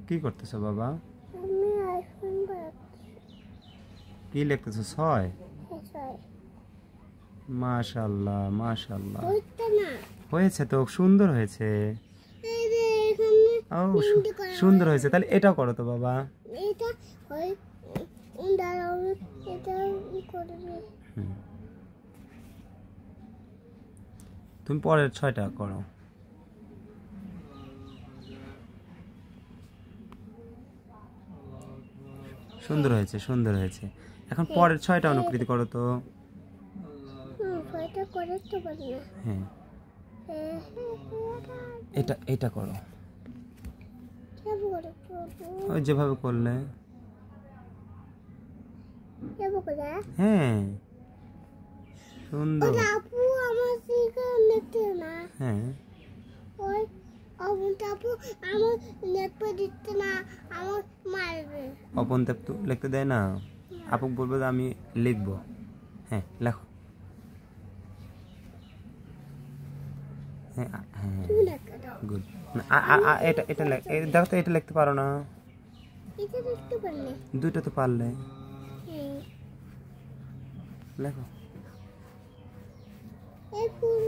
কি করতেছো বাবা? আমি আইফোন বানাচ্ছি। কি লিখতেছো? 6? ছয়। মাশাআল্লাহ মাশাআল্লাহ, হচ্ছে না। হয়েছে তো, সুন্দর হয়েছে। এই যে এখানে ও তিনটে করা সুন্দর হয়েছে। তাহলে এটাও করো তো বাবা। এটা হয় দাঁড়াও, এটা করবে। হুম। তুমি পরের 6টা করো। সুন্দর হয়েছে সুন্দর হয়েছে। এখন পরের 6টা অনুকৃতি করো তো। ছয়টা করে তো পারি না। হ্যাঁ, এটা এটা করো, যাবো করে করবো। ওই যেভাবে করলে। যাবো করে। হ্যাঁ, ওই সুন্দর। আপু আমার দিকে নিতে না। হ্যাঁ, ওই আপু আমার নেটে দিতে না, আমার মারবে। অপন তো লিখতে দেয় না। আপু বলবে যে আমি লিখবো। হ্যাঁ লেখো। হ্যাঁ হ্যাঁ, তুমি লেখা দাও। গুড। এটা এটা দেখো তো, এটা লিখতে পারো না? এটা দেখতে পারলে। দুইটা তো পারলে। হ্যাঁ। লেখো। এই ফুল